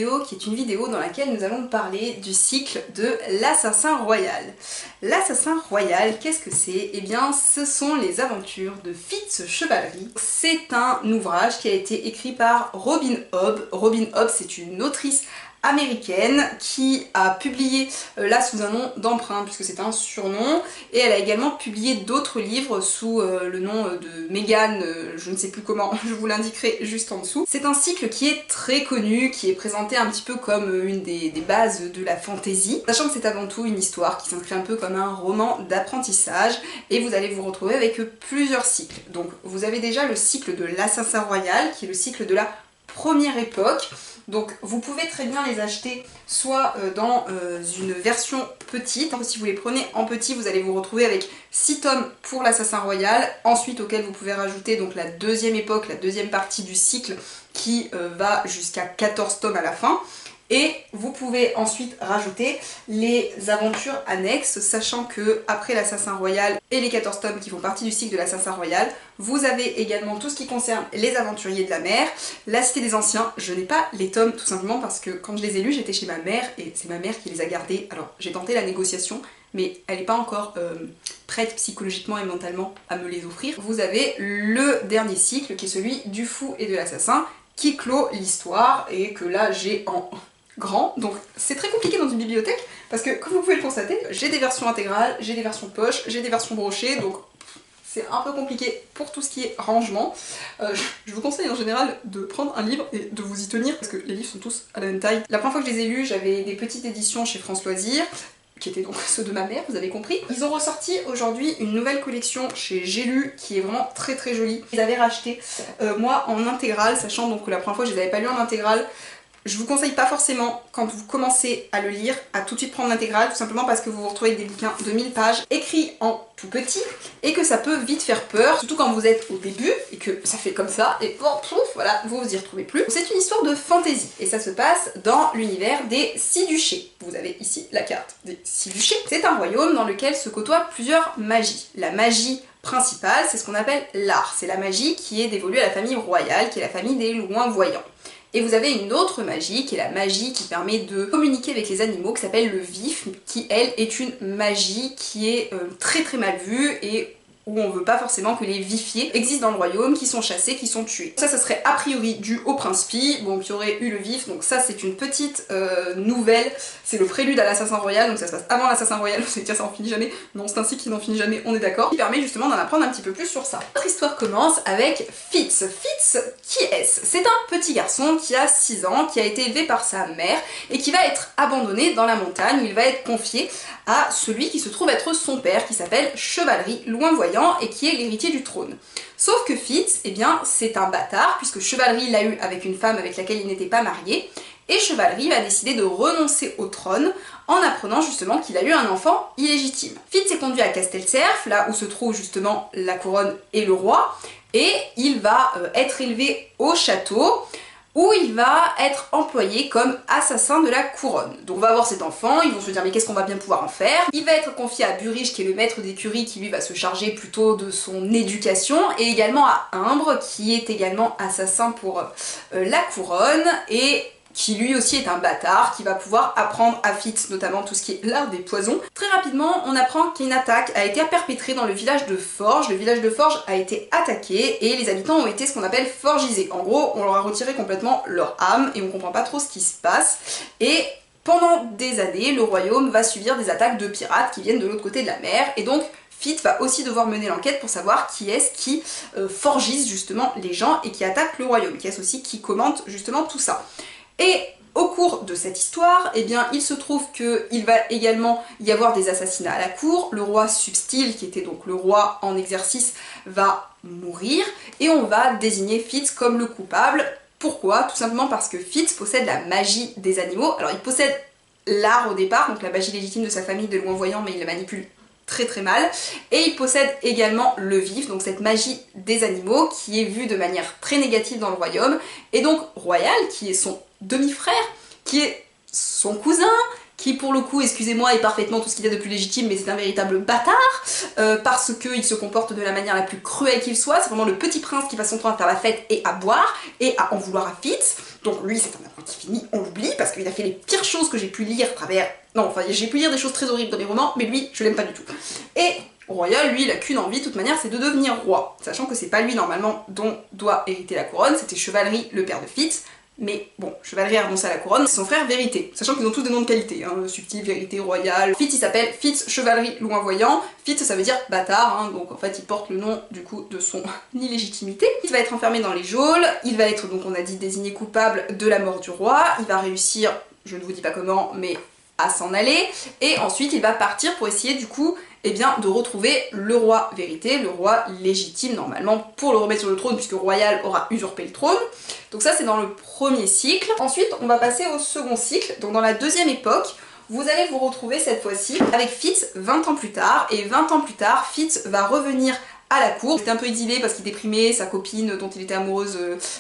vidéo qui est une vidéo dans laquelle nous allons parler du cycle de l'Assassin Royal. L'Assassin Royal, qu'est-ce que c'est? Eh bien, ce sont les aventures de Fitz Chevalerie. C'est un ouvrage qui a été écrit par Robin Hobb. Robin Hobb, c'est une autrice américaine qui a publié là sous un nom d'emprunt puisque c'est un surnom, et elle a également publié d'autres livres sous le nom de Megan, je ne sais plus comment, je vous l'indiquerai juste en dessous. C'est un cycle qui est très connu, qui est présenté un petit peu comme une des bases de la fantasy, sachant que c'est avant tout une histoire qui s'inscrit un peu comme un roman d'apprentissage, et vous allez vous retrouver avec plusieurs cycles. Donc vous avez déjà le cycle de l'Assassin Royal, qui est le cycle de la première époque. Donc vous pouvez très bien les acheter soit dans une version petite, si vous les prenez en petit vous allez vous retrouver avec 6 tomes pour l'Assassin Royal, ensuite auquel vous pouvez rajouter donc la deuxième époque, la deuxième partie du cycle qui va jusqu'à 14 tomes à la fin. Et vous pouvez ensuite rajouter les aventures annexes, sachant que après l'Assassin Royal et les 14 tomes qui font partie du cycle de l'Assassin Royal, vous avez également tout ce qui concerne les aventuriers de la mer, la Cité des Anciens. Je n'ai pas les tomes tout simplement parce que quand je les ai lus, j'étais chez ma mère et c'est ma mère qui les a gardés. Alors j'ai tenté la négociation, mais elle n'est pas encore prête psychologiquement et mentalement à me les offrir. Vous avez le dernier cycle qui est celui du fou et de l'assassin qui clôt l'histoire et que là j'ai en grand, donc c'est très compliqué dans une bibliothèque parce que comme vous pouvez le constater, j'ai des versions intégrales, j'ai des versions poche, j'ai des versions brochées, donc c'est un peu compliqué pour tout ce qui est rangement. Je vous conseille en général de prendre un livre et de vous y tenir parce que les livres sont tous à la même taille. La première fois que je les ai lus, j'avais des petites éditions chez France Loisirs, qui étaient donc ceux de ma mère, vous avez compris. Ils ont ressorti aujourd'hui une nouvelle collection chez J'ai lu qui est vraiment très très jolie. Ils avaient racheté moi en intégrale, sachant donc que la première fois je les avais pas lus en intégrale. Je vous conseille pas forcément, quand vous commencez à le lire, à tout de suite prendre l'intégrale, tout simplement parce que vous vous retrouvez avec des bouquins de 1000 pages écrits en tout petit et que ça peut vite faire peur, surtout quand vous êtes au début et que ça fait comme ça et bon, pouf, voilà, vous vous y retrouvez plus. C'est une histoire de fantasy et ça se passe dans l'univers des 6 duchés. Vous avez ici la carte des 6 duchés. C'est un royaume dans lequel se côtoient plusieurs magies. La magie principale, c'est ce qu'on appelle l'art. C'est la magie qui est dévolue à la famille royale, qui est la famille des loin-voyants. Et vous avez une autre magie, qui est la magie qui permet de communiquer avec les animaux, qui s'appelle le vif, qui elle est une magie qui est très très mal vue et où on veut pas forcément que les vifiers existent dans le royaume, qui sont chassés, qui sont tués. Ça serait a priori dû au prince Pi, bon, qui aurait eu le vif, donc ça c'est une petite nouvelle, c'est le prélude à l'Assassin Royal, donc ça se passe avant l'Assassin Royal, vous allez dire ça en finit jamais, non c'est un cycle qui n'en finit jamais, on est d'accord, qui permet justement d'en apprendre un petit peu plus sur ça. Notre histoire commence avec Fitz. Fitz, qui est-ce? C'est un petit garçon qui a 6 ans, qui a été élevé par sa mère et qui va être abandonné dans la montagne où il va être confié à celui qui se trouve être son père, qui s'appelle Chevalerie, loin-voyant, et qui est l'héritier du trône. Sauf que Fitz, eh bien, c'est un bâtard, puisque Chevalerie l'a eu avec une femme avec laquelle il n'était pas marié, et Chevalerie va décider de renoncer au trône en apprenant justement qu'il a eu un enfant illégitime. Fitz est conduit à Castelcerf, là où se trouve justement la couronne et le roi, et il va être élevé au château, où il va être employé comme assassin de la couronne. Donc on va avoir cet enfant, ils vont se dire mais qu'est-ce qu'on va bien pouvoir en faire? Il va être confié à Burrich qui est le maître d'écurie qui lui va se charger plutôt de son éducation, et également à Imbre qui est également assassin pour la couronne et qui lui aussi est un bâtard, qui va pouvoir apprendre à Fitz notamment tout ce qui est l'art des poisons. Très rapidement, on apprend qu'une attaque a été perpétrée dans le village de Forges. Le village de Forges a été attaqué et les habitants ont été ce qu'on appelle forgisés. En gros, on leur a retiré complètement leur âme et on comprend pas trop ce qui se passe. Et pendant des années, le royaume va subir des attaques de pirates qui viennent de l'autre côté de la mer, et donc Fitz va aussi devoir mener l'enquête pour savoir qui est-ce qui forgise justement les gens et qui attaque le royaume, qui est-ce aussi qui commente justement tout ça. Et au cours de cette histoire, eh bien, il se trouve qu'il va également y avoir des assassinats à la cour. Le roi Substile, qui était donc le roi en exercice, va mourir et on va désigner Fitz comme le coupable. Pourquoi? Tout simplement parce que Fitz possède la magie des animaux. Alors il possède l'art au départ, donc la magie légitime de sa famille de loin-voyants, mais il la manipule très très mal, et il possède également le vif, donc cette magie des animaux qui est vue de manière très négative dans le royaume, et donc Royal, qui est son demi-frère, qui est son cousin, qui pour le coup, excusez-moi, est parfaitement tout ce qu'il y a de plus légitime, mais c'est un véritable bâtard, parce qu'il se comporte de la manière la plus cruelle qu'il soit. C'est vraiment le petit prince qui passe son temps à faire la fête et à boire, et à en vouloir à Fitz. Donc lui, c'est un apprenti fini, on l'oublie, parce qu'il a fait les pires choses que j'ai pu lire à travers... Non, enfin, j'ai pu lire des choses très horribles dans les romans, mais lui, je l'aime pas du tout. Et Royal, lui, il a qu'une envie, de toute manière, c'est de devenir roi. Sachant que c'est pas lui, normalement, dont doit hériter la couronne, c'était Chevalry, le père de Fitz. Mais bon, Chevalry a renoncé à la couronne, c'est son frère Vérité. Sachant qu'ils ont tous des noms de qualité, hein, Subtil, Vérité, Royal. Fitz, il s'appelle Fitz Chevalry Loin-Voyant. Fitz, ça veut dire bâtard, hein, donc en fait, il porte le nom, du coup, de son illégitimité. Il va être enfermé dans les geôles, il va être, donc on a dit, désigné coupable de la mort du roi, il va réussir, je ne vous dis pas comment, mais à s'en aller, et ensuite il va partir pour essayer du coup eh bien, de retrouver le roi Vérité, le roi légitime normalement pour le remettre sur le trône puisque Royal aura usurpé le trône. Donc ça c'est dans le premier cycle. Ensuite on va passer au second cycle, donc dans la deuxième époque, vous allez vous retrouver cette fois-ci avec Fitz 20 ans plus tard, et 20 ans plus tard, Fitz va revenir à la cour. C'était un peu exilé parce qu'il déprimait, sa copine dont il était amoureuse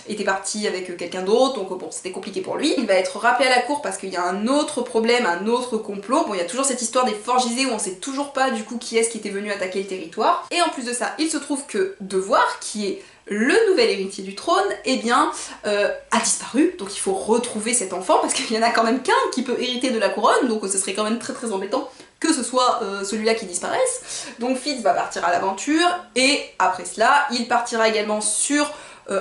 était partie avec quelqu'un d'autre, donc bon, c'était compliqué pour lui. Il va être rappelé à la cour parce qu'il y a un autre problème, un autre complot. Bon, il y a toujours cette histoire des Forgisés où on sait toujours pas du coup qui est-ce qui était venu attaquer le territoire. Et en plus de ça, il se trouve que Devoir, qui est le nouvel héritier du trône, eh bien, a disparu, donc il faut retrouver cet enfant, parce qu'il y en a quand même qu'un qui peut hériter de la couronne, donc ce serait quand même très très embêtant que ce soit celui-là qui disparaisse. Donc Fitz va partir à l'aventure, et après cela, il partira également sur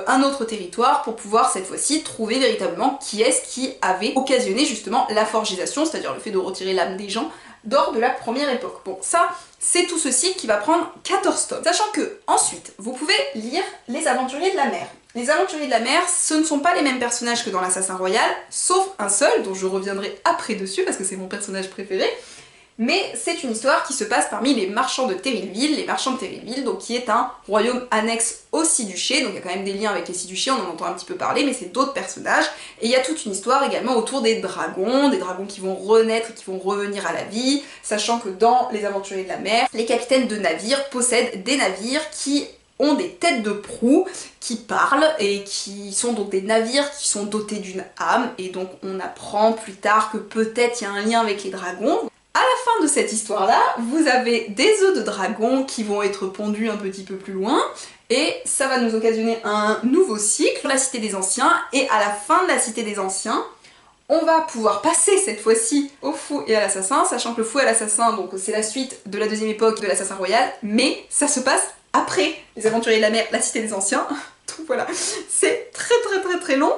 un autre territoire pour pouvoir cette fois-ci trouver véritablement qui est-ce qui avait occasionné justement la forgisation, c'est-à-dire le fait de retirer l'âme des gens lors de la première époque. Bon, ça, c'est tout ceci qui va prendre 14 tomes. Sachant que, ensuite, vous pouvez lire Les Aventuriers de la Mer. Les Aventuriers de la Mer, ce ne sont pas les mêmes personnages que dans l'Assassin Royal, sauf un seul, dont je reviendrai après dessus, parce que c'est mon personnage préféré. Mais c'est une histoire qui se passe parmi les marchands de Terrillville, les marchands de Terrillville, donc qui est un royaume annexe au Six-Duchés, donc il y a quand même des liens avec les Six-Duchés, on en entend un petit peu parler, mais c'est d'autres personnages, et il y a toute une histoire également autour des dragons qui vont renaître, qui vont revenir à la vie, sachant que dans les Aventuriers de la Mer, les capitaines de navires possèdent des navires qui ont des têtes de proue, qui parlent, et qui sont donc des navires qui sont dotés d'une âme, et donc on apprend plus tard que peut-être il y a un lien avec les dragons. À la fin de cette histoire-là, vous avez des œufs de dragon qui vont être pondus un petit peu plus loin, et ça va nous occasionner un nouveau cycle, la Cité des Anciens, et à la fin de la Cité des Anciens, on va pouvoir passer cette fois-ci au fou et à l'assassin, sachant que le fou et l'assassin, donc c'est la suite de la deuxième époque de l'assassin royal, mais ça se passe après les Aventuriers de la Mer, la Cité des Anciens, donc voilà, c'est très long.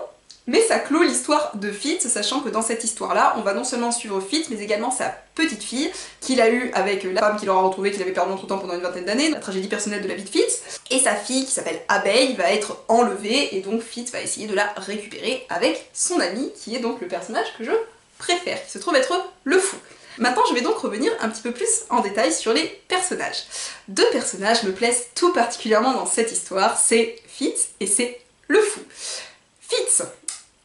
Mais ça clôt l'histoire de Fitz, sachant que dans cette histoire-là, on va non seulement suivre Fitz, mais également sa petite fille, qu'il a eue avec la femme qu'il aura retrouvée, qu'il avait perdu entre temps pendant une vingtaine d'années, la tragédie personnelle de la vie de Fitz, et sa fille, qui s'appelle Abeille, va être enlevée, et donc Fitz va essayer de la récupérer avec son ami, qui est donc le personnage que je préfère, qui se trouve être le fou. Maintenant, je vais donc revenir un petit peu plus en détail sur les personnages. Deux personnages me plaisent tout particulièrement dans cette histoire, c'est Fitz et c'est le fou. Fitz,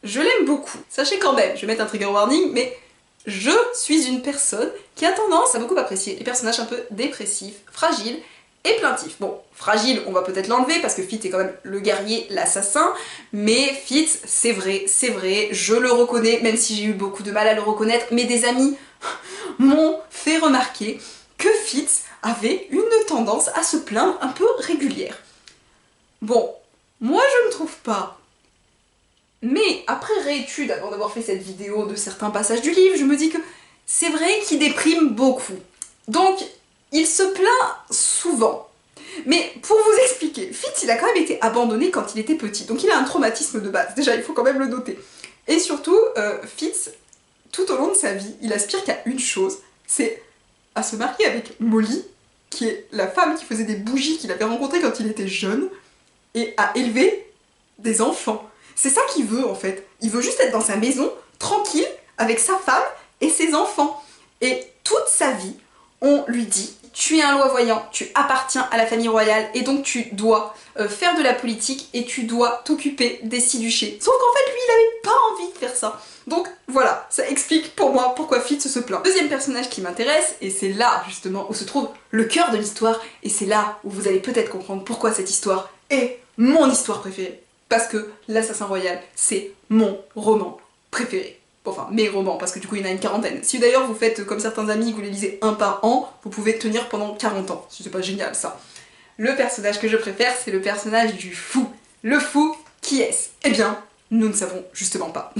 je l'aime beaucoup. Sachez quand même, je vais mettre un trigger warning, mais je suis une personne qui a tendance à beaucoup apprécier les personnages un peu dépressifs, fragiles et plaintifs. Bon, fragile, on va peut-être l'enlever parce que Fitz est quand même le guerrier, l'assassin, mais Fitz, c'est vrai, je le reconnais, même si j'ai eu beaucoup de mal à le reconnaître, mais des amis m'ont fait remarquer que Fitz avait une tendance à se plaindre un peu régulière. Bon, moi je ne trouve pas. Mais après réétude, avant d'avoir fait cette vidéo de certains passages du livre, je me dis que c'est vrai qu'il déprime beaucoup. Donc, il se plaint souvent. Mais pour vous expliquer, Fitz, il a quand même été abandonné quand il était petit, donc il a un traumatisme de base, déjà il faut quand même le noter. Et surtout, Fitz, tout au long de sa vie, il aspire qu'à une chose, c'est à se marier avec Molly, qui est la femme qui faisait des bougies qu'il avait rencontrées quand il était jeune, et à élever des enfants. C'est ça qu'il veut en fait. Il veut juste être dans sa maison, tranquille, avec sa femme et ses enfants. Et toute sa vie, on lui dit « Tu es un Loin-Voyant, tu appartiens à la famille royale et donc tu dois faire de la politique et tu dois t'occuper des Six-Duchés. » Sauf qu'en fait, lui, il n'avait pas envie de faire ça. Donc voilà, ça explique pour moi pourquoi Fitz se plaint. Deuxième personnage qui m'intéresse, et c'est là justement où se trouve le cœur de l'histoire, et c'est là où vous allez peut-être comprendre pourquoi cette histoire est mon histoire préférée. Parce que l'Assassin Royal, c'est mon roman préféré. Enfin, mes romans, parce que du coup il y en a une quarantaine. Si d'ailleurs vous faites comme certains amis, que vous les lisez un par an, vous pouvez tenir pendant 40 ans. C'est pas génial ça. Le personnage que je préfère, c'est le personnage du fou. Le fou, qui est-ce? Eh bien, nous ne savons justement pas.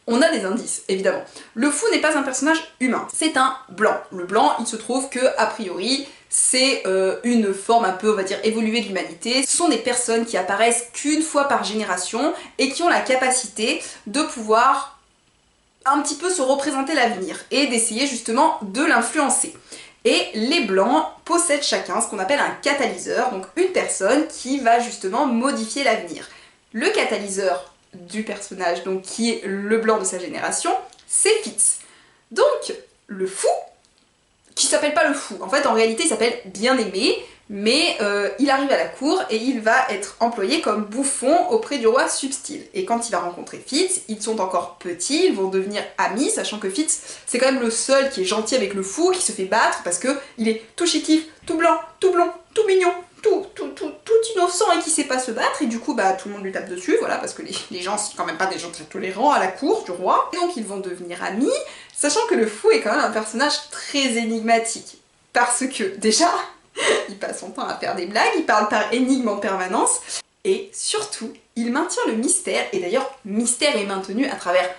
On a des indices, évidemment. Le fou n'est pas un personnage humain, c'est un blanc. Le blanc, il se trouve que, a priori, c'est une forme un peu, on va dire, évoluée de l'humanité. Ce sont des personnes qui apparaissent qu'une fois par génération et qui ont la capacité de pouvoir un petit peu se représenter l'avenir et d'essayer justement de l'influencer. Et les blancs possèdent chacun ce qu'on appelle un catalyseur, donc une personne qui va justement modifier l'avenir. Le catalyseur du personnage, donc qui est le blanc de sa génération, c'est Fitz. Donc le fou, qui s'appelle pas le fou, en fait en réalité il s'appelle Bien-Aimé, mais il arrive à la cour et il va être employé comme bouffon auprès du roi Substile. Et quand il va rencontrer Fitz, ils sont encore petits, ils vont devenir amis, sachant que Fitz c'est quand même le seul qui est gentil avec le fou, qui se fait battre parce que il est tout chétif, tout blanc, tout blond, tout mignon, tout innocent et qui sait pas se battre, et du coup bah tout le monde lui tape dessus, voilà, parce que les gens sont quand même pas des gens très tolérants à la cour du roi. Et donc ils vont devenir amis, sachant que le fou est quand même un personnage très énigmatique. Parce que déjà, il passe son temps à faire des blagues, il parle par énigme en permanence, et surtout, il maintient le mystère, et d'ailleurs, mystère est maintenu à travers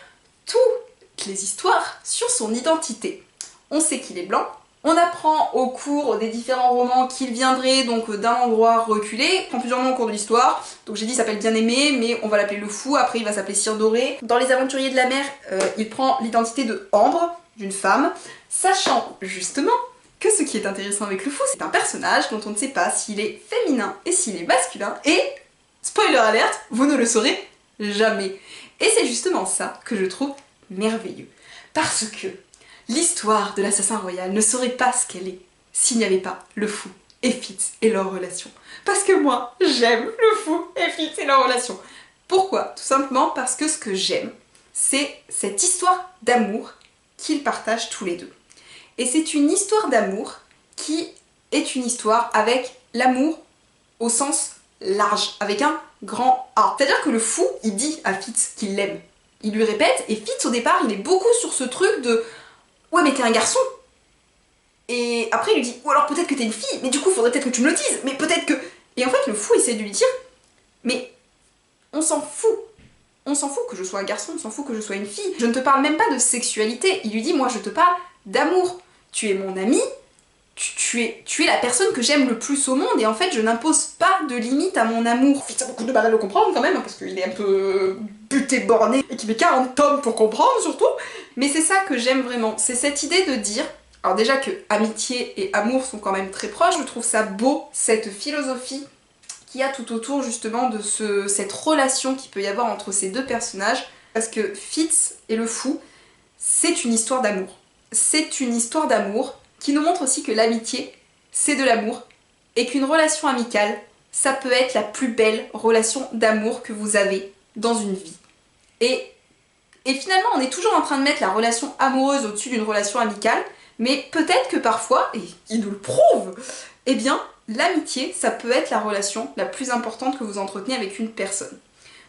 toutes les histoires sur son identité. On sait qu'il est blanc, on apprend au cours des différents romans qu'il viendrait donc d'un endroit reculé, il prend plusieurs noms au cours de l'histoire, donc j'ai dit il s'appelle Bien-Aimé, mais on va l'appeler le fou, après il va s'appeler Cire Dorée. Dans Les Aventuriers de la Mer, il prend l'identité de Ambre, d'une femme, sachant justement que ce qui est intéressant avec le fou, c'est un personnage dont on ne sait pas s'il est féminin et s'il est masculin, et, spoiler alert, vous ne le saurez jamais. Et c'est justement ça que je trouve merveilleux. Parce que l'histoire de l'assassin royal ne serait pas ce qu'elle est s'il n'y avait pas le fou et Fitz et leur relation. Parce que moi, j'aime le fou et Fitz et leur relation. Pourquoi? Tout simplement parce que ce que j'aime, c'est cette histoire d'amour qu'ils partagent tous les deux. Et c'est une histoire d'amour qui est une histoire avec l'amour au sens large, avec un grand A. C'est-à-dire que le fou, il dit à Fitz qu'il l'aime. Il lui répète, et Fitz au départ, il est beaucoup sur ce truc de « Ouais mais t'es un garçon !» Et après il lui dit « Ou alors peut-être que t'es une fille, mais du coup faudrait peut-être que tu me le dises, mais peut-être que... » Et en fait le fou essaie de lui dire « Mais on s'en fout. On s'en fout que je sois un garçon, on s'en fout que je sois une fille. Je ne te parle même pas de sexualité. » Il lui dit « Moi je te parle d'amour. Tu es mon ami, tu es la personne que j'aime le plus au monde et en fait je n'impose pas de limite à mon amour. » Fitz a beaucoup de mal à le comprendre quand même, parce qu'il est un peu buté, borné, et qu'il met 40 tomes pour comprendre surtout. Mais c'est ça que j'aime vraiment, c'est cette idée de dire... Alors déjà que amitié et amour sont quand même très proches, je trouve ça beau, cette philosophie qu'il y a tout autour justement de cette relation qu'il peut y avoir entre ces deux personnages, parce que Fitz et le fou, c'est une histoire d'amour. C'est une histoire d'amour qui nous montre aussi que l'amitié, c'est de l'amour, et qu'une relation amicale, ça peut être la plus belle relation d'amour que vous avez dans une vie. Et finalement, on est toujours en train de mettre la relation amoureuse au-dessus d'une relation amicale, mais peut-être que parfois, et il nous le prouve, eh bien, l'amitié, ça peut être la relation la plus importante que vous entretenez avec une personne.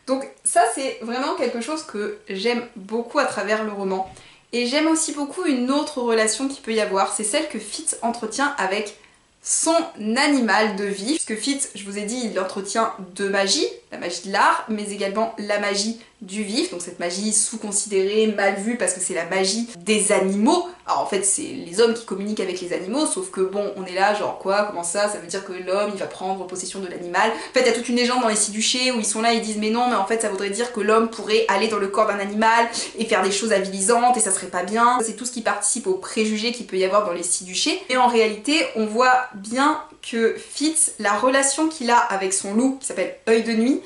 Donc ça, c'est vraiment quelque chose que j'aime beaucoup à travers le roman. Et j'aime aussi beaucoup une autre relation qu'il peut y avoir, c'est celle que Fitz entretient avec son animal de vie. Puisque Fitz, je vous ai dit, il entretient deux magies, la magie de l'art, mais également la magie du vif, donc cette magie sous-considérée, mal vue parce que c'est la magie des animaux. Alors en fait c'est les hommes qui communiquent avec les animaux, sauf que bon, on est là genre quoi, comment ça veut dire que l'homme il va prendre possession de l'animal. En fait il y a toute une légende dans les Siduchés où ils sont là, ils disent mais non, mais en fait ça voudrait dire que l'homme pourrait aller dans le corps d'un animal et faire des choses avilisantes et ça serait pas bien. C'est tout ce qui participe aux préjugés qu'il peut y avoir dans les Siduchés. Et en réalité on voit bien que Fitz, la relation qu'il a avec son loup qui s'appelle Œil de Nuit,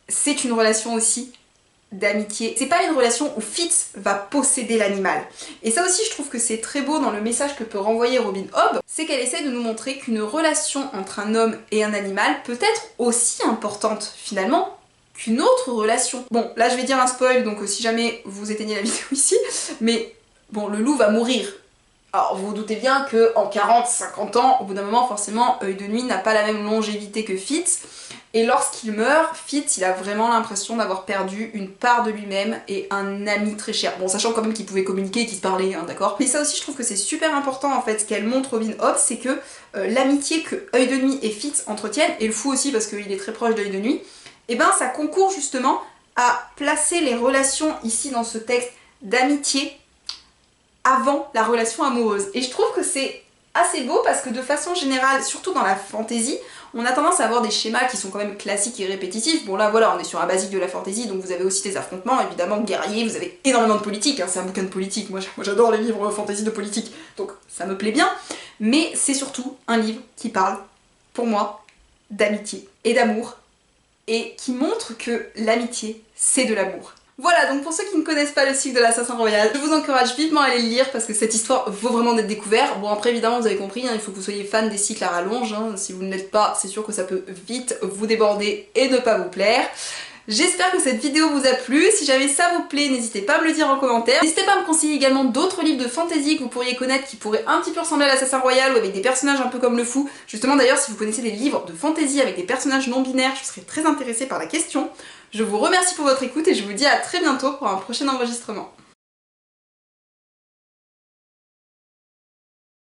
c'est une relation aussi d'amitié. C'est pas une relation où Fitz va posséder l'animal. Et ça aussi je trouve que c'est très beau dans le message que peut renvoyer Robin Hobb, c'est qu'elle essaie de nous montrer qu'une relation entre un homme et un animal peut être aussi importante finalement qu'une autre relation. Bon, là je vais dire un spoil, donc si jamais vous éteignez la vidéo ici, mais bon, le loup va mourir Alors vous vous doutez bien qu'en 40-50 ans, au bout d'un moment forcément Œil de Nuit n'a pas la même longévité que Fitz, et lorsqu'il meurt, Fitz il a vraiment l'impression d'avoir perdu une part de lui-même et un ami très cher. Bon, sachant quand même qu'ils pouvaient communiquer et qu'ils se parlaient, hein, d'accord. Mais ça aussi je trouve que c'est super important en fait, ce qu'elle montre Robin Hobb, c'est que l'amitié que Œil de Nuit et Fitz entretiennent, et le fou aussi parce qu'il est très proche d'Œil de Nuit, et ben ça concourt justement à placer les relations ici dans ce texte d'amitié avant la relation amoureuse. Et je trouve que c'est assez beau parce que de façon générale, surtout dans la fantasy, on a tendance à avoir des schémas qui sont quand même classiques et répétitifs. Bon là voilà, on est sur un basique de la fantasy, donc vous avez aussi des affrontements, évidemment guerriers, vous avez énormément de politique, hein, c'est un bouquin de politique, moi j'adore les livres fantasy de politique, donc ça me plaît bien, mais c'est surtout un livre qui parle, pour moi, d'amitié et d'amour, et qui montre que l'amitié, c'est de l'amour. Voilà, donc pour ceux qui ne connaissent pas le cycle de l'Assassin Royal, je vous encourage vivement à aller le lire parce que cette histoire vaut vraiment d'être découverte. Bon après évidemment vous avez compris, hein, il faut que vous soyez fan des cycles à rallonge, hein. Si vous ne l'êtes pas, c'est sûr que ça peut vite vous déborder et ne pas vous plaire. J'espère que cette vidéo vous a plu, si jamais ça vous plaît, n'hésitez pas à me le dire en commentaire. N'hésitez pas à me conseiller également d'autres livres de fantasy que vous pourriez connaître qui pourraient un petit peu ressembler à l'Assassin Royal ou avec des personnages un peu comme le fou. Justement d'ailleurs, si vous connaissez des livres de fantasy avec des personnages non binaires, je serais très intéressée par la question. Je vous remercie pour votre écoute et je vous dis à très bientôt pour un prochain enregistrement.